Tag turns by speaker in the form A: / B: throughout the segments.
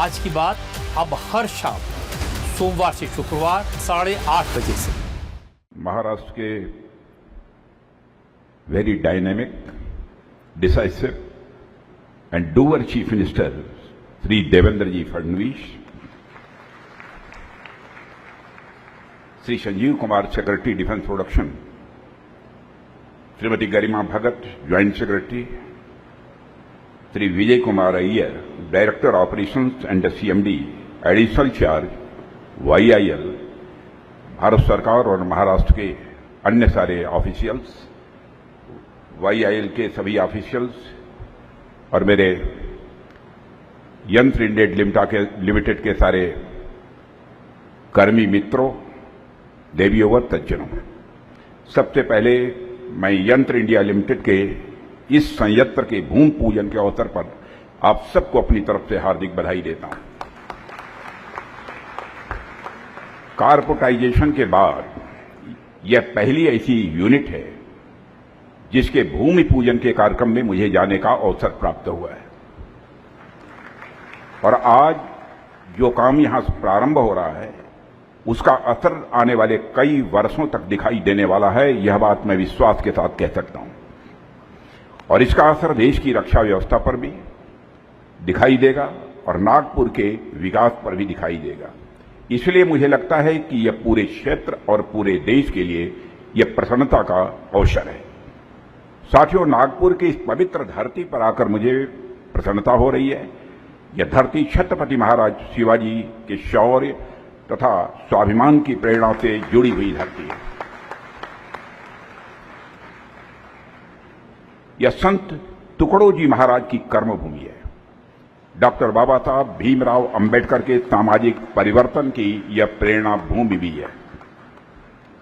A: आज की बात अब हर शाम सोमवार से शुक्रवार 8:30 बजे से।
B: महाराष्ट्र के very dynamic, decisive and doer chief minister Shri Devendra ji Fadnavis, Shri Sanjeev Kumar secretary defence production, Shrimati Garima Bhagat joint secretary, Shri Vijay Kumar Iyer director operations and CMD additional charge YIL, Bharat सरकार और महाराष्ट्र के अन्य सारे ऑफिशियल्स, वाईआईएल के सभी ऑफिशियल्स और मेरे यंत्र इंडिया लिमिटेड के सारे कर्मी मित्रों, देवियों व सज्जनों, सबसे पहले मैं यंत्र इंडिया लिमिटेड के इस संयंत्र के भूमि पूजन के अवसर पर आप सबको अपनी तरफ से हार्दिक बधाई देता हूं। कारपोरेटाइजेशन के बाद यह पहली ऐसी यूनिट है जिसके भूमि पूजन के कार्यक्रम में मुझे जाने का अवसर प्राप्त हुआ है और आज जो काम यहां से प्रारंभ हो रहा है उसका असर आने वाले कई वर्षों तक दिखाई देने वाला है, यह बात मैं विश्वास के साथ कह सकता हूं। और इसका असर देश की रक्षा व्यवस्था पर भी दिखाई देगा और नागपुर के विकास पर भी दिखाई देगा। इसलिए मुझे लगता है कि यह पूरे क्षेत्र और पूरे देश के लिए यह प्रसन्नता का अवसर है। साथियों, नागपुर की इस पवित्र धरती पर आकर मुझे प्रसन्नता हो रही है। यह धरती छत्रपति महाराज शिवाजी के शौर्य तथा स्वाभिमान की प्रेरणा से जुड़ी हुई धरती है। यह संत तुकडोजी महाराज की कर्मभूमि है। डॉक्टर बाबा साहब भीमराव अंबेडकर के सामाजिक परिवर्तन की यह प्रेरणा भूमि भी है।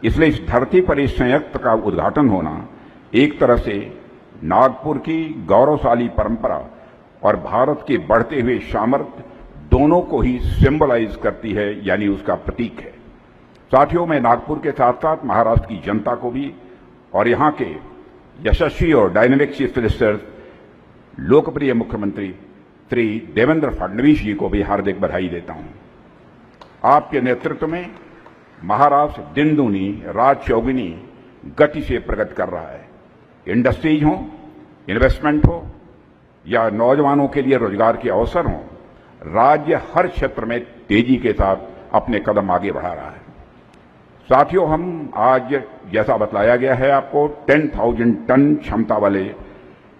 B: इसलिए इस धरती पर इस संयंत्र का उद्घाटन होना एक तरह से नागपुर की गौरवशाली परंपरा और भारत के बढ़ते हुए सामर्थ्य दोनों को ही सिंबलाइज करती है, यानी उसका प्रतीक है। साथियों, मैं नागपुर के साथ साथ महाराष्ट्र की जनता को भी और यहां के यशस्वी और डायनेमिक चीफ मिनिस्टर लोकप्रिय मुख्यमंत्री श्री देवेंद्र फडणवीस जी को भी हार्दिक बधाई देता हूं। आपके नेतृत्व में महाराष्ट्र दिन दूनी रात चौगुनी गति से प्रगति कर रहा है। इंडस्ट्रीज हो, इन्वेस्टमेंट हो या नौजवानों के लिए रोजगार के अवसर हो, राज्य हर क्षेत्र में तेजी के साथ अपने कदम आगे बढ़ा रहा है। साथियों, हम आज जैसा बतलाया गया है आपको 10,000 टन क्षमता वाले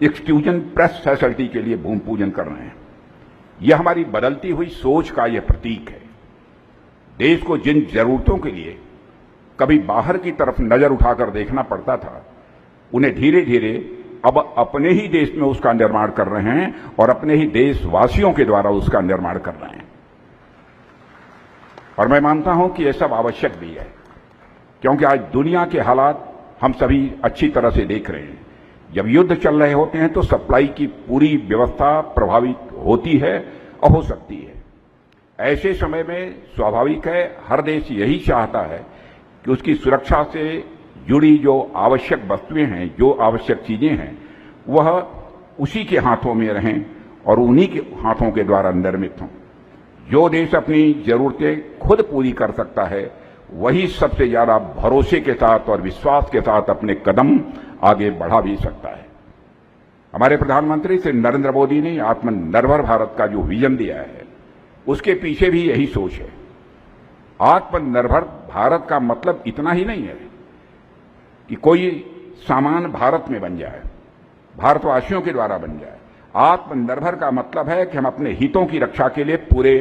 B: एक्सट्रूजन प्रेस फैसिलिटी के लिए भूमि पूजन कर रहे हैं। यह हमारी बदलती हुई सोच का यह प्रतीक है। देश को जिन जरूरतों के लिए कभी बाहर की तरफ नजर उठाकर देखना पड़ता था, उन्हें धीरे धीरे अब अपने ही देश में उसका निर्माण कर रहे हैं और अपने ही देशवासियों के द्वारा उसका निर्माण कर रहे हैं। और मैं मानता हूं कि यह सब आवश्यक भी है, क्योंकि आज दुनिया के हालात हम सभी अच्छी तरह से देख रहे हैं। जब युद्ध चल रहे होते हैं तो सप्लाई की पूरी व्यवस्था प्रभावित होती है और हो सकती है। ऐसे समय में स्वाभाविक है, हर देश यही चाहता है कि उसकी सुरक्षा से जुड़ी जो आवश्यक वस्तुएं हैं, जो आवश्यक चीजें हैं, वह उसी के हाथों में रहें और उन्हीं के हाथों के द्वारा निर्मित हों। जो देश अपनी जरूरतें खुद पूरी कर सकता है, वही सबसे ज्यादा भरोसे के साथ और विश्वास के साथ अपने कदम आगे बढ़ा भी सकता है। हमारे प्रधानमंत्री श्री नरेंद्र मोदी ने आत्मनिर्भर भारत का जो विजन दिया है, उसके पीछे भी यही सोच है। आत्मनिर्भर भारत का मतलब इतना ही नहीं है कि कोई सामान भारत में बन जाए, भारतवासियों के द्वारा बन जाए। आत्मनिर्भर का मतलब है कि हम अपने हितों की रक्षा के लिए पूरे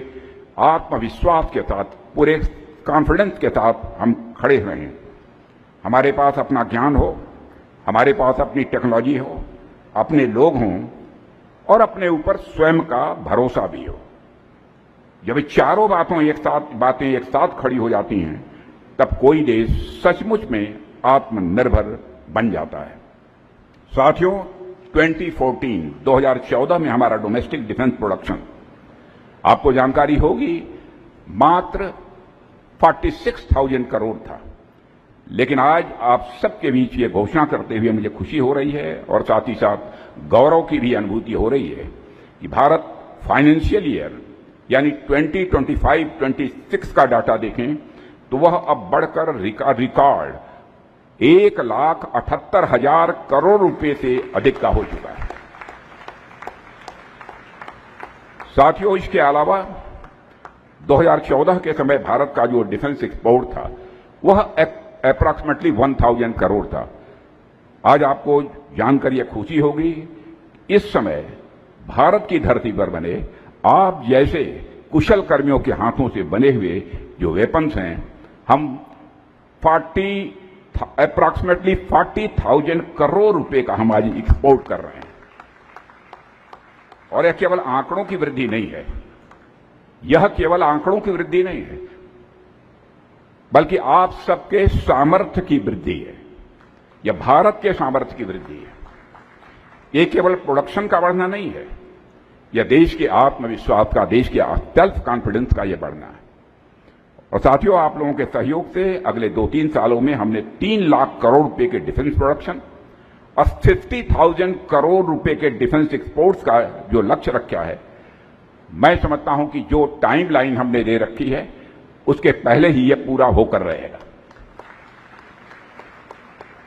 B: आत्मविश्वास के साथ, पूरे कॉन्फिडेंस के साथ हम खड़े रहें। हमारे पास अपना ज्ञान हो, हमारे पास अपनी टेक्नोलॉजी हो, अपने लोग हों और अपने ऊपर स्वयं का भरोसा भी हो। जब चारों बातें एक साथ खड़ी हो जाती हैं, तब कोई देश सचमुच में आत्मनिर्भर बन जाता है। साथियों, 2014 में हमारा डोमेस्टिक डिफेंस प्रोडक्शन, आपको जानकारी होगी, मात्र 46,000 करोड़ था। लेकिन आज आप सबके बीच ये घोषणा करते हुए मुझे खुशी हो रही है और साथ ही साथ गौरव की भी अनुभूति हो रही है कि भारत फाइनेंशियल ईयर यानी 2025, 26 का डाटा देखें तो वह अब बढ़कर रिकॉर्ड 1,78,000 करोड़ रुपए से अधिक का हो चुका है। साथियों, इसके अलावा 2014 के समय भारत का जो डिफेंस एक्सपोर्ट था वह अप्रॉक्सीमेटली 1,000 करोड़ था। आज आपको जानकर यह खुशी होगी, इस समय भारत की धरती पर बने आप जैसे कुशल कर्मियों के हाथों से बने हुए जो वेपन्स हैं, हम अप्रॉक्सीमेटली 40,000 करोड़ रुपए का हम आज एक्सपोर्ट कर रहे हैं। और यह केवल आंकड़ों की वृद्धि नहीं है, यह केवल आंकड़ों की वृद्धि नहीं है, बल्कि आप सबके सामर्थ्य की वृद्धि है। यह भारत के सामर्थ्य की वृद्धि है। यह केवल प्रोडक्शन का बढ़ना नहीं है, यह देश के आत्मविश्वास का, देश के सेल्फ कॉन्फिडेंस का यह बढ़ना है। और साथियों, आप लोगों के सहयोग से अगले 2-3 सालों में हमने 3 लाख करोड़ रुपए के डिफेंस प्रोडक्शन और 50,000 करोड़ रुपए के डिफेंस एक्सपोर्ट्स का जो लक्ष्य रखा है, मैं समझता हूं कि जो टाइमलाइन हमने दे रखी है उसके पहले ही यह पूरा होकर रहेगा।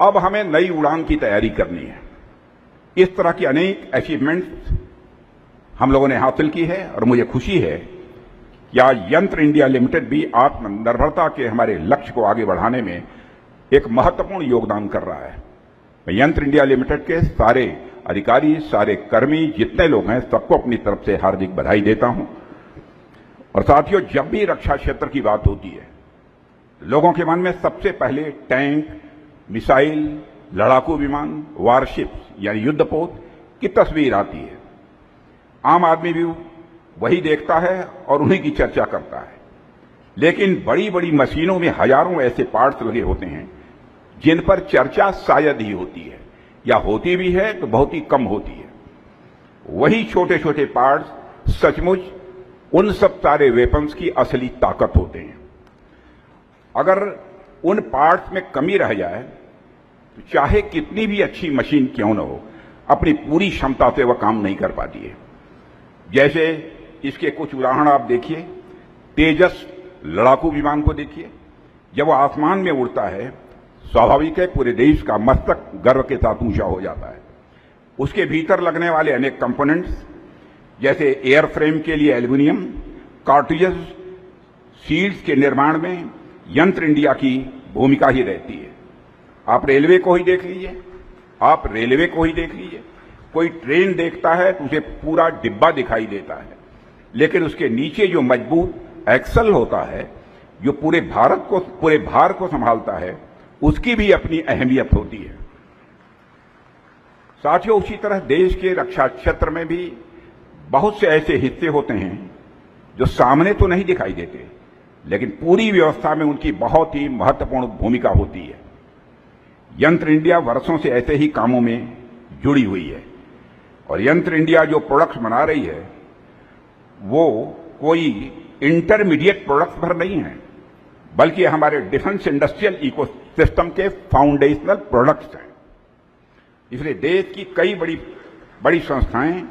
B: अब हमें नई उड़ान की तैयारी करनी है। इस तरह की अनेक अचीवमेंट्स हम लोगों ने हासिल की है और मुझे खुशी है कि आज यंत्र इंडिया लिमिटेड भी आत्मनिर्भरता के हमारे लक्ष्य को आगे बढ़ाने में एक महत्वपूर्ण योगदान कर रहा है। मैं यंत्र इंडिया लिमिटेड के सारे अधिकारी, सारे कर्मी, जितने लोग हैं, सबको अपनी तरफ से हार्दिक बधाई देता हूं। और साथियों, जब भी रक्षा क्षेत्र की बात होती है, लोगों के मन में सबसे पहले टैंक, मिसाइल, लड़ाकू विमान, वारशिप्स यानी युद्धपोत की तस्वीर आती है। आम आदमी भी वही देखता है और उन्हीं की चर्चा करता है। लेकिन बड़ी बड़ी मशीनों में हजारों ऐसे पार्ट्स लगे होते हैं जिन पर चर्चा शायद ही होती है, या होती भी है तो बहुत ही कम होती है। वही छोटे छोटे पार्ट्स सचमुच उन सब सारे वेपन्स की असली ताकत होते हैं। अगर उन पार्ट्स में कमी रह जाए तो चाहे कितनी भी अच्छी मशीन क्यों न हो, अपनी पूरी क्षमता से वह काम नहीं कर पाती है। जैसे इसके कुछ उदाहरण आप देखिए। तेजस लड़ाकू विमान को देखिए, जब वह आसमान में उड़ता है, स्वाभाविक है पूरे देश का मस्तक गर्व के साथ ऊंचा हो जाता है। उसके भीतर लगने वाले अनेक कंपोनेंट्स, जैसे एयर फ्रेम के लिए एल्यूमिनियम, कार्ट्रिजेस, सील्स के निर्माण में यंत्र इंडिया की भूमिका ही रहती है। आप रेलवे को ही देख लीजिए, कोई ट्रेन देखता है तो उसे पूरा डिब्बा दिखाई देता है, लेकिन उसके नीचे जो मजबूत एक्सल होता है, जो पूरे भार को संभालता है, उसकी भी अपनी अहमियत होती है। साथियों, उसी तरह देश के रक्षा क्षेत्र में भी बहुत से ऐसे हिस्से होते हैं जो सामने तो नहीं दिखाई देते, लेकिन पूरी व्यवस्था में उनकी बहुत ही महत्वपूर्ण भूमिका होती है। यंत्र इंडिया वर्षों से ऐसे ही कामों में जुड़ी हुई है, और यंत्र इंडिया जो प्रोडक्ट्स बना रही है वो कोई इंटरमीडिएट प्रोडक्ट्स पर नहीं है, बल्कि हमारे डिफेंस इंडस्ट्रियल इकोसिस्टम के फाउंडेशनल प्रोडक्ट्स हैं। इसलिए देश की कई बड़ी संस्थाएं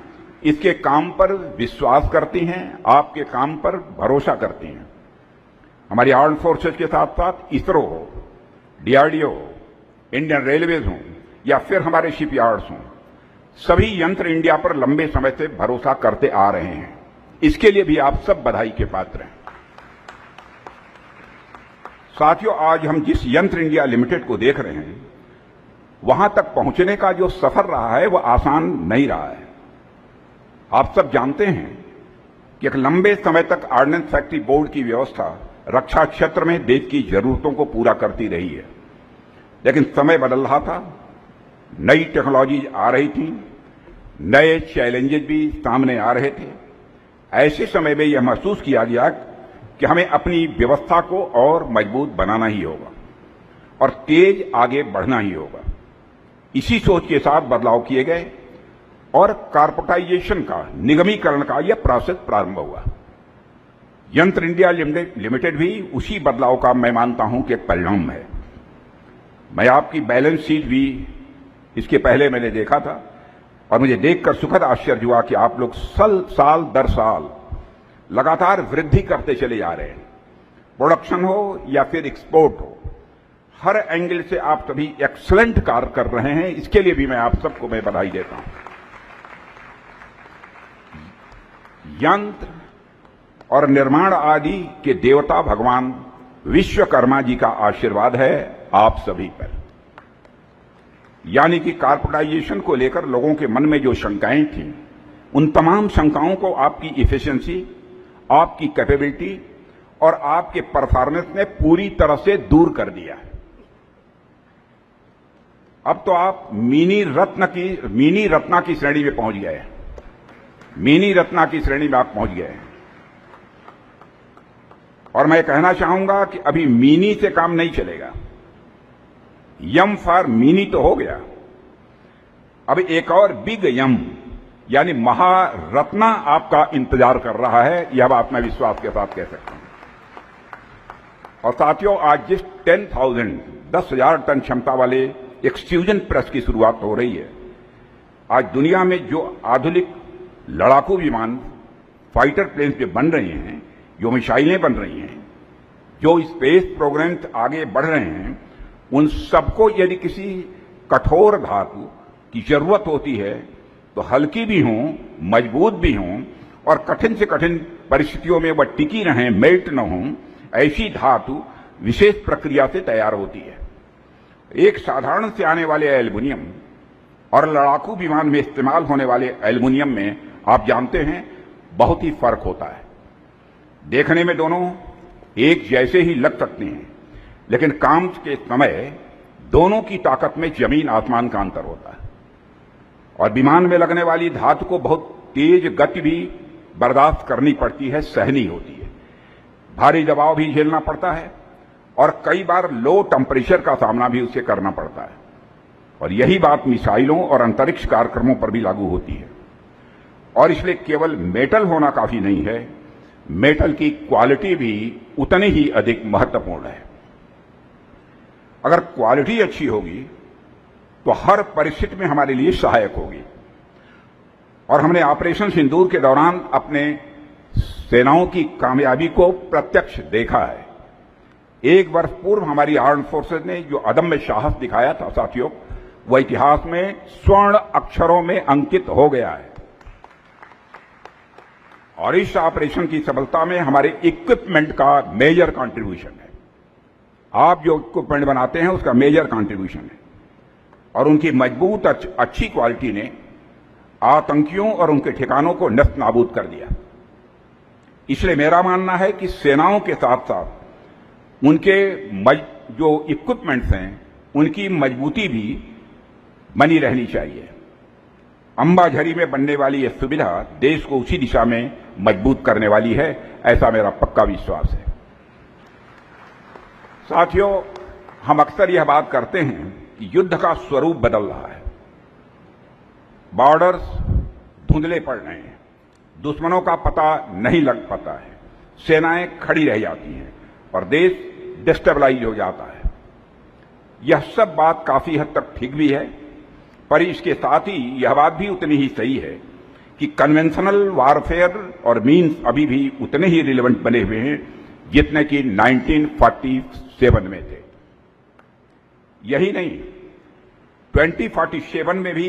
B: इसके काम पर विश्वास करती हैं, आपके काम पर भरोसा करती हैं। हमारी आर्म फोर्सेज के साथ साथ इसरो हो, डीआरडीओ हो, इंडियन रेलवेज हो, या फिर हमारे शिपयार्ड्स हों, सभी यंत्र इंडिया पर लंबे समय से भरोसा करते आ रहे हैं। इसके लिए भी आप सब बधाई के पात्र हैं। साथियों, आज हम जिस यंत्र इंडिया लिमिटेड को देख रहे हैं, वहां तक पहुंचने का जो सफर रहा है वह आसान नहीं रहा है। आप सब जानते हैं कि एक लंबे समय तक ऑर्डिनेंस फैक्ट्री बोर्ड की व्यवस्था रक्षा क्षेत्र में देश की जरूरतों को पूरा करती रही है, लेकिन समय बदल रहा था, नई टेक्नोलॉजी आ रही थी, नए चैलेंजेस भी सामने आ रहे थे। ऐसे समय में यह महसूस किया गया कि हमें अपनी व्यवस्था को और मजबूत बनाना ही होगा और तेज आगे बढ़ना ही होगा। इसी सोच के साथ बदलाव किए गए और कॉर्पोरेटाइजेशन का, निगमीकरण का यह प्रोसेस प्रारंभ हुआ। यंत्र इंडिया लिमिटेड भी उसी बदलाव का मैं मानता हूं कि एक परिणाम है। मैं आपकी बैलेंस शीट भी इसके पहले मैंने देखा था और मुझे देखकर सुखद आश्चर्य हुआ कि आप लोग साल दर साल लगातार वृद्धि करते चले जा रहे हैं। प्रोडक्शन हो या फिर एक्सपोर्ट हो, हर एंगल से आप सभी एक्सीलेंट कार्य कर रहे हैं। इसके लिए भी मैं आप सबको मैं बधाई देता हूं। यंत्र और निर्माण आदि के देवता भगवान विश्वकर्मा जी का आशीर्वाद है आप सभी पर। यानी कि कॉर्पोरेटाइजेशन को लेकर लोगों के मन में जो शंकाएं थी, उन तमाम शंकाओं को आपकी इफिशिएंसी, आपकी कैपेबिलिटी और आपके परफॉर्मेंस ने पूरी तरह से दूर कर दिया है। अब तो आप मिनी रत्ना की श्रेणी में पहुंच गए हैं। मिनी रत्ना की श्रेणी में आप पहुंच गए हैं। और मैं कहना चाहूंगा कि अभी मिनी से काम नहीं चलेगा। यम फॉर मिनी तो हो गया, अब एक और बिग यम यानी महारत्ना आपका इंतजार कर रहा है, यह बात मैं विश्वास के साथ कह सकता हूं। और साथियों, आज जिस 10,000 टन क्षमता वाले एक्सट्रूजन प्रेस की शुरुआत हो रही है, आज दुनिया में जो आधुनिक लड़ाकू विमान फाइटर प्लेन्स पे बन रहे हैं, जो मिसाइलें बन रही हैं, जो स्पेस प्रोग्राम्स आगे बढ़ रहे हैं, उन सबको यदि किसी कठोर धातु की जरूरत होती है तो हल्की भी हों, मजबूत भी हों और कठिन से कठिन परिस्थितियों में वह टिकी रहें, मेल्ट न हों, ऐसी धातु विशेष प्रक्रिया से तैयार होती है। एक साधारण से आने वाले एल्युमिनियम और लड़ाकू विमान में इस्तेमाल होने वाले एल्युमिनियम में आप जानते हैं बहुत ही फर्क होता है। देखने में दोनों एक जैसे ही लग सकते हैं, लेकिन काम के समय दोनों की ताकत में जमीन आसमान का अंतर होता है। और विमान में लगने वाली धातु को बहुत तेज गति भी बर्दाश्त करनी पड़ती है, सहनी होती है, भारी दबाव भी झेलना पड़ता है और कई बार लो टेम्परेचर का सामना भी उसे करना पड़ता है। और यही बात मिसाइलों और अंतरिक्ष कार्यक्रमों पर भी लागू होती है। और इसलिए केवल मेटल होना काफी नहीं है, मेटल की क्वालिटी भी उतनी ही अधिक महत्वपूर्ण है। अगर क्वालिटी अच्छी होगी तो हर परिस्थिति में हमारे लिए सहायक होगी। और हमने ऑपरेशन सिंदूर के दौरान अपने सेनाओं की कामयाबी को प्रत्यक्ष देखा है। एक वर्ष पूर्व हमारी आर्म्ड फोर्सेज ने जो अदम्य साहस दिखाया था साथियों, वह इतिहास में स्वर्ण अक्षरों में अंकित हो गया है। और इस ऑपरेशन की सफलता में हमारे इक्विपमेंट का मेजर कंट्रीब्यूशन है। आप जो इक्विपमेंट बनाते हैं उसका मेजर कंट्रीब्यूशन है। और उनकी मजबूत अच्छी क्वालिटी ने आतंकियों और उनके ठिकानों को नष्ट नाबूद कर दिया। इसलिए मेरा मानना है कि सेनाओं के साथ साथ उनके जो इक्विपमेंट्स हैं उनकी मजबूती भी बनी रहनी चाहिए। अंबाझरी में बनने वाली यह सुविधा देश को उसी दिशा में मजबूत करने वाली है, ऐसा मेरा पक्का विश्वास है। साथियों, हम अक्सर यह बात करते हैं कि युद्ध का स्वरूप बदल रहा है। बॉर्डर्स धुंधले पड़ रहे हैं, दुश्मनों का पता नहीं लग पाता है, सेनाएं खड़ी रह जाती हैं और देश डिस्टेबलाइज हो जाता है। यह सब बात काफी हद तक ठीक भी है, पर इसके साथ ही यह बात भी उतनी ही सही है कि कन्वेंशनल वारफेयर और मीन्स अभी भी उतने ही रिलेवेंट बने हुए हैं जितने कि 1947 में थे। यही नहीं, 2047 में भी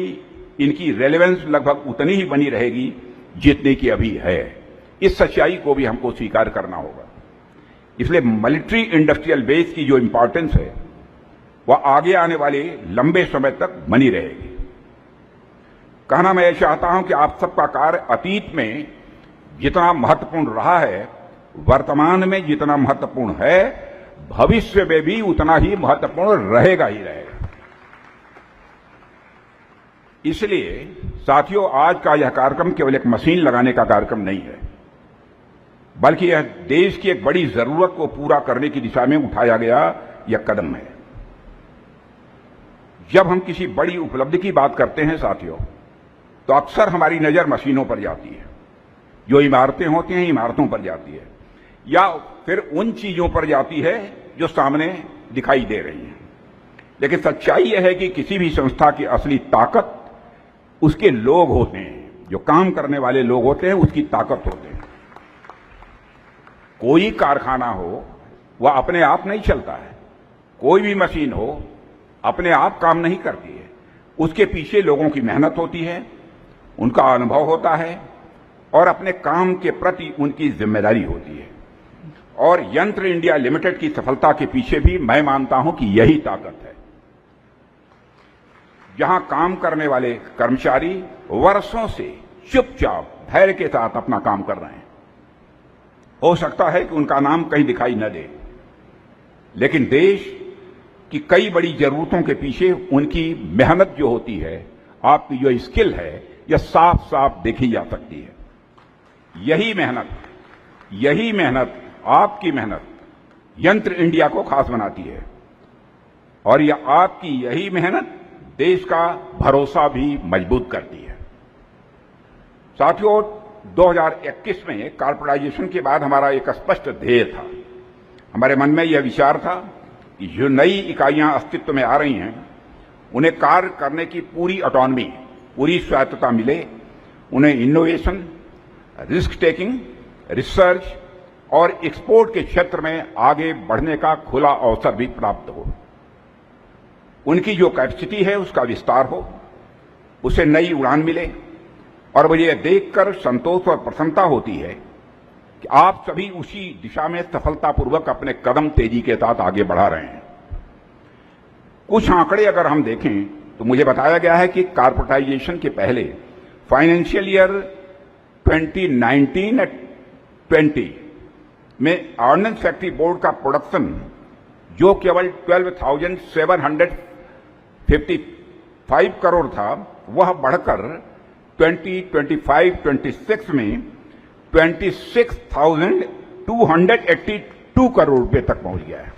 B: इनकी रेलेवेंस लगभग उतनी ही बनी रहेगी जितनी कि अभी है। इस सच्चाई को भी हमको स्वीकार करना होगा। इसलिए मिलिट्री इंडस्ट्रियल बेस की जो इंपॉर्टेंस है वह आगे आने वाले लंबे समय तक बनी रहेगी। कहना मैं चाहता हूं कि आप सबका कार्य अतीत में जितना महत्वपूर्ण रहा है, वर्तमान में जितना महत्वपूर्ण है, भविष्य में भी उतना ही महत्वपूर्ण रहेगा ही रहेगा। इसलिए साथियों, आज का यह कार्यक्रम केवल एक मशीन लगाने का कार्यक्रम नहीं है, बल्कि यह देश की एक बड़ी जरूरत को पूरा करने की दिशा में उठाया गया यह कदम है। जब हम किसी बड़ी उपलब्धि की बात करते हैं साथियों, तो अक्सर हमारी नजर मशीनों पर जाती है, जो इमारतें होती हैं इमारतों पर जाती है, या फिर उन चीजों पर जाती है जो सामने दिखाई दे रही हैं। लेकिन सच्चाई यह है कि किसी भी संस्था की असली ताकत उसके लोग होते हैं, जो काम करने वाले लोग होते हैं उसकी ताकत होते हैं। कोई कारखाना हो वह अपने आप नहीं चलता है, कोई भी मशीन हो अपने आप काम नहीं करती है, उसके पीछे लोगों की मेहनत होती है, उनका अनुभव होता है और अपने काम के प्रति उनकी जिम्मेदारी होती है। और यंत्र इंडिया लिमिटेड की सफलता के पीछे भी मैं मानता हूं कि यही ताकत है। जहां काम करने वाले कर्मचारी वर्षों से चुपचाप धैर्य के साथ अपना काम कर रहे हैं, हो सकता है कि उनका नाम कहीं दिखाई न दे, लेकिन देश की कई बड़ी जरूरतों के पीछे उनकी मेहनत जो होती है, आपकी जो स्किल है, यह साफ साफ देखी जा सकती है। यही मेहनत आपकी मेहनत यंत्र इंडिया को खास बनाती है और यह आपकी यही मेहनत देश का भरोसा भी मजबूत करती है। साथियों, 2021 में कॉर्पोरेटाइजेशन के बाद हमारा एक स्पष्ट ध्येय था। हमारे मन में यह विचार था कि जो नई इकाइयां अस्तित्व में आ रही हैं, उन्हें कार्य करने की पूरी ऑटोनॉमी, पूरी स्वायत्तता मिले, उन्हें इनोवेशन, रिस्क टेकिंग, रिसर्च और एक्सपोर्ट के क्षेत्र में आगे बढ़ने का खुला अवसर भी प्राप्त हो। उनकी जो कैपेसिटी है उसका विस्तार हो, उसे नई उड़ान मिले। और मुझे यह देखकर संतोष और प्रसन्नता होती है कि आप सभी उसी दिशा में सफलतापूर्वक अपने कदम तेजी के साथ आगे बढ़ा रहे हैं। कुछ आंकड़े अगर हम देखें तो मुझे बताया गया है कि कॉर्पोरेटाइजेशन के पहले फाइनेंशियल ईयर 2019-20 में ऑर्डिनेंस फैक्ट्री बोर्ड का प्रोडक्शन जो केवल 12,755 करोड़ था, वह बढ़कर 2025-26 में 26,282 करोड़ रुपए तक पहुंच गया है।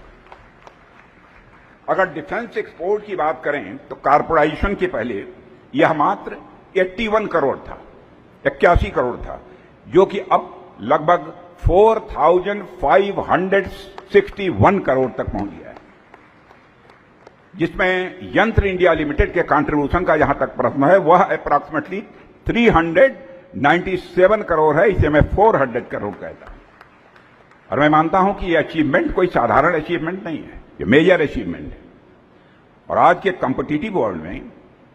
B: अगर डिफेंस एक्सपोर्ट की बात करें तो कॉर्पोरेटाइजेशन के पहले यह मात्र 81 करोड़ था, 81 करोड़ था, जो कि अब लगभग 4,561 करोड़ तक पहुंच गया है। जिसमें यंत्र इंडिया लिमिटेड के कंट्रीब्यूशन का जहां तक प्रश्न है, वह अप्रॉक्सीमेटली 397 करोड़ है। इसे मैं 400 करोड़ कहता हूं। और मैं मानता हूं कि यह अचीवमेंट कोई साधारण अचीवमेंट नहीं है, यह मेजर अचीवमेंट है। और आज के कॉम्पिटिटिव वर्ल्ड में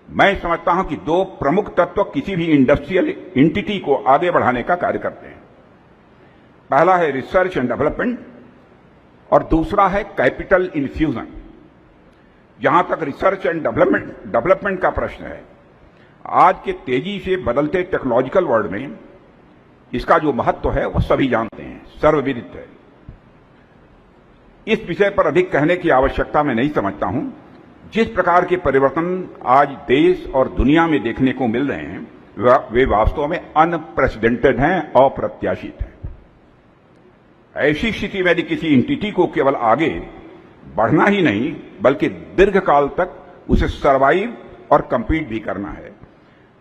B: मैं समझता हूं कि दो प्रमुख तत्व किसी भी इंडस्ट्रियल एंटिटी को आगे बढ़ाने का कार्य करते हैं। पहला है रिसर्च एंड डेवलपमेंट और दूसरा है कैपिटल इन्फ्यूजन। जहां तक रिसर्च एंड डेवलपमेंट का प्रश्न है, आज के तेजी से बदलते टेक्नोलॉजिकल वर्ल्ड में इसका जो महत्व है वह सभी जानते हैं, सर्वविदित है। इस विषय पर अधिक कहने की आवश्यकता मैं नहीं समझता हूं। जिस प्रकार के परिवर्तन आज देश और दुनिया में देखने को मिल रहे हैं, वे वास्तव में अनप्रेसिडेंटेड हैं, अप्रत्याशित हैं। ऐसी स्थिति में यदि किसी एंटिटी को केवल आगे बढ़ना ही नहीं बल्कि दीर्घकाल तक उसे सर्वाइव और कंपीट भी करना है,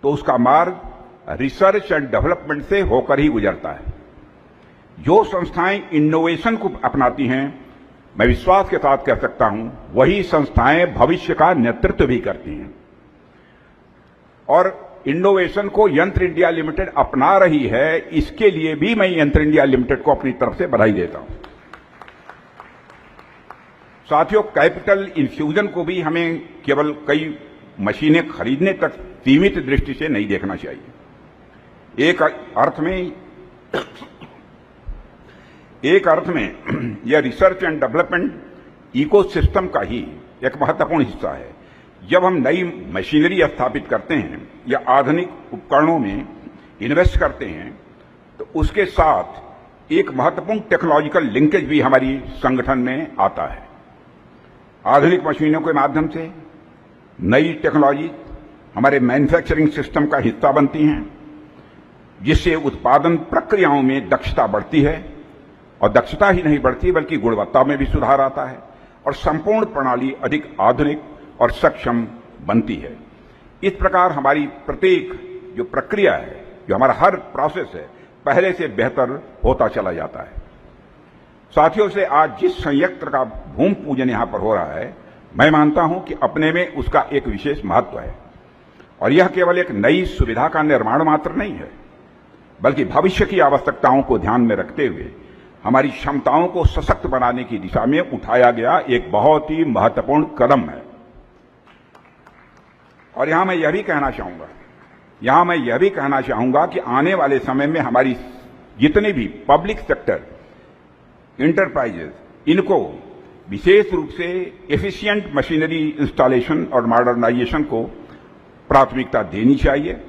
B: तो उसका मार्ग रिसर्च एंड डेवलपमेंट से होकर ही गुजरता है। जो संस्थाएं इनोवेशन को अपनाती हैं, मैं विश्वास के साथ कह सकता हूं, वही संस्थाएं भविष्य का नेतृत्व भी करती हैं। और इनोवेशन को यंत्र इंडिया लिमिटेड अपना रही है, इसके लिए भी मैं यंत्र इंडिया लिमिटेड को अपनी तरफ से बधाई देता हूं। साथियों, कैपिटल इन्फ्यूजन को भी हमें केवल कई मशीनें खरीदने तक सीमित दृष्टि से नहीं देखना चाहिए। एक अर्थ में यह रिसर्च एंड डेवलपमेंट इकोसिस्टम का ही एक महत्वपूर्ण हिस्सा है। जब हम नई मशीनरी स्थापित करते हैं या आधुनिक उपकरणों में इन्वेस्ट करते हैं, तो उसके साथ एक महत्वपूर्ण टेक्नोलॉजिकल लिंकेज भी हमारी संगठन में आता है। आधुनिक मशीनों के माध्यम से नई टेक्नोलॉजी हमारे मैन्युफैक्चरिंग सिस्टम का हिस्सा बनती हैं, जिससे उत्पादन प्रक्रियाओं में दक्षता बढ़ती है और दक्षता ही नहीं बढ़ती बल्कि गुणवत्ता में भी सुधार आता है और संपूर्ण प्रणाली अधिक आधुनिक और सक्षम बनती है। इस प्रकार हमारी प्रत्येक जो प्रक्रिया है, जो हमारा हर प्रोसेस है, पहले से बेहतर होता चला जाता है। साथियों, से आज जिस संयंत्र का भूमि पूजन यहां पर हो रहा है, मैं मानता हूं कि अपने में उसका एक विशेष महत्व है। और यह केवल एक नई सुविधा का निर्माण मात्र नहीं है, बल्कि भविष्य की आवश्यकताओं को ध्यान में रखते हुए हमारी क्षमताओं को सशक्त बनाने की दिशा में उठाया गया एक बहुत ही महत्वपूर्ण कदम है। और यहां मैं यह भी कहना चाहूंगा कि आने वाले समय में हमारी जितने भी पब्लिक सेक्टर इंटरप्राइजेस, इनको विशेष रूप से एफिशिएंट मशीनरी इंस्टॉलेशन और मॉडर्नाइजेशन को प्राथमिकता देनी चाहिए।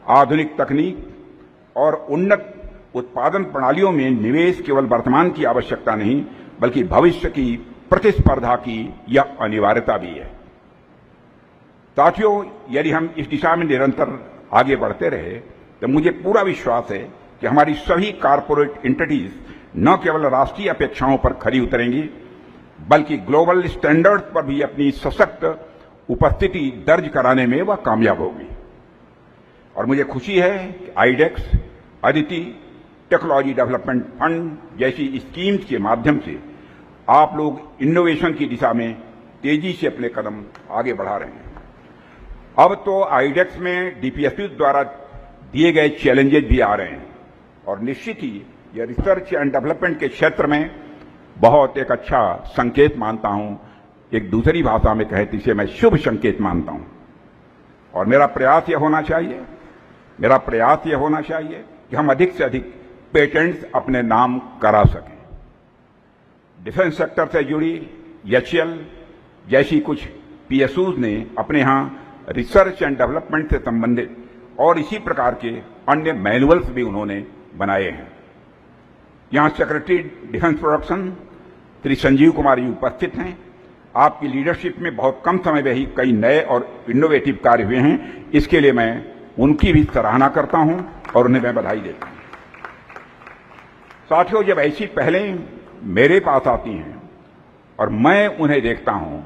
B: आधुनिक तकनीक और उन्नत उत्पादन प्रणालियों में निवेश केवल वर्तमान की आवश्यकता नहीं, बल्कि भविष्य की प्रतिस्पर्धा की यह अनिवार्यता भी है। साथियों, यदि हम इस दिशा में निरंतर आगे बढ़ते रहे तो मुझे पूरा विश्वास है कि हमारी सभी कॉरपोरेट एंटिटीज न केवल राष्ट्रीय अपेक्षाओं पर खरी उतरेंगी, बल्कि ग्लोबल स्टैंडर्ड्स पर भी अपनी सशक्त उपस्थिति दर्ज कराने में वह कामयाब होगी। और मुझे खुशी है कि iDEX, Aditi, technology development fund जैसी स्कीम्स के माध्यम से आप लोग इनोवेशन की दिशा में तेजी से अपने कदम आगे बढ़ा रहे हैं। अब तो आईडेक्स में डीपीएसयू द्वारा दिए गए चैलेंजेस भी आ रहे हैं और निश्चित ही यह रिसर्च एंड डेवलपमेंट के क्षेत्र में बहुत एक अच्छा संकेत मानता हूं। एक दूसरी भाषा में कहे तो इसे मैं शुभ संकेत मानता हूं। और मेरा प्रयास यह होना चाहिए कि हम अधिक से अधिक पेटेंट्स अपने नाम करा सकें। डिफेंस सेक्टर से जुड़ी एचएल जैसी कुछ पीएसयूज ने अपने यहां रिसर्च एंड डेवलपमेंट से संबंधित और इसी प्रकार के अन्य मैनुअल्स भी उन्होंने बनाए हैं। यहां secretary defence production Shri Sanjeev Kumar ji उपस्थित हैं। आपकी लीडरशिप में बहुत कम समय में ही कई नए और इनोवेटिव कार्य हुए हैं। इसके लिए मैं उनकी भी सराहना करता हूं और उन्हें मैं बधाई देता हूं। साथियों, जब ऐसी पहलें मेरे पास आती हैं और मैं उन्हें देखता हूं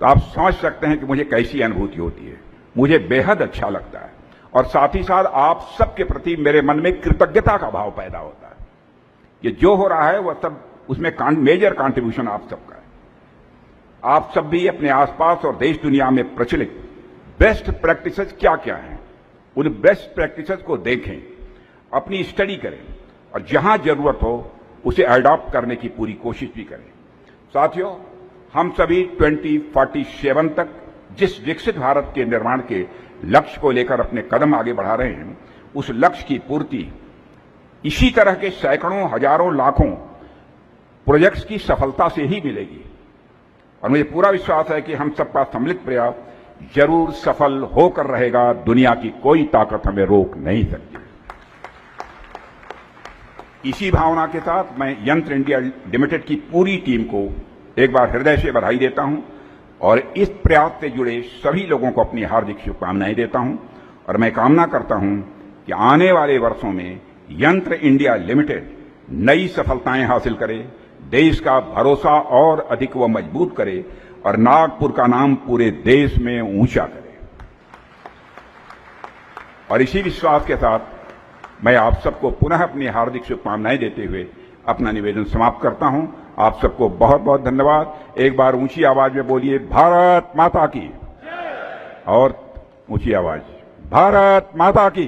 B: तो आप समझ सकते हैं कि मुझे कैसी अनुभूति होती है। मुझे बेहद अच्छा लगता है और साथ ही साथ आप सबके प्रति मेरे मन में कृतज्ञता का भाव पैदा होता है कि जो हो रहा है वह सब उसमें मेजर कंट्रीब्यूशन आप सबका है। आप सब भी अपने आसपास और देश दुनिया में प्रचलित बेस्ट प्रैक्टिसेस क्या क्या हैं, उन बेस्ट प्रैक्टिसेस को देखें, अपनी स्टडी करें और जहां जरूरत हो उसे अडॉप्ट करने की पूरी कोशिश भी करें। साथियों, हम सभी 2047 तक जिस विकसित भारत के निर्माण के लक्ष्य को लेकर अपने कदम आगे बढ़ा रहे हैं, उस लक्ष्य की पूर्ति इसी तरह के सैकड़ों, हजारों, लाखों प्रोजेक्ट्स की सफलता से ही मिलेगी। और मुझे पूरा विश्वास है कि हम सबका सम्मिलित प्रयास जरूर सफल होकर रहेगा। दुनिया की कोई ताकत हमें रोक नहीं सकती। इसी भावना के साथ मैं यंत्र इंडिया लिमिटेड की पूरी टीम को एक बार हृदय से बधाई देता हूं और इस प्रयास से जुड़े सभी लोगों को अपनी हार्दिक शुभकामनाएं देता हूं। और मैं कामना करता हूं कि आने वाले वर्षों में यंत्र इंडिया लिमिटेड नई सफलताएं हासिल करे, देश का भरोसा और अधिक व मजबूत करे और नागपुर का नाम पूरे देश में ऊंचा करे। और इसी विश्वास के साथ मैं आप सबको पुनः अपनी हार्दिक शुभकामनाएं देते हुए अपना निवेदन समाप्त करता हूं। आप सबको बहुत बहुत धन्यवाद। एक बार ऊंची आवाज में बोलिए भारत माता की, और ऊंची आवाज, भारत माता की।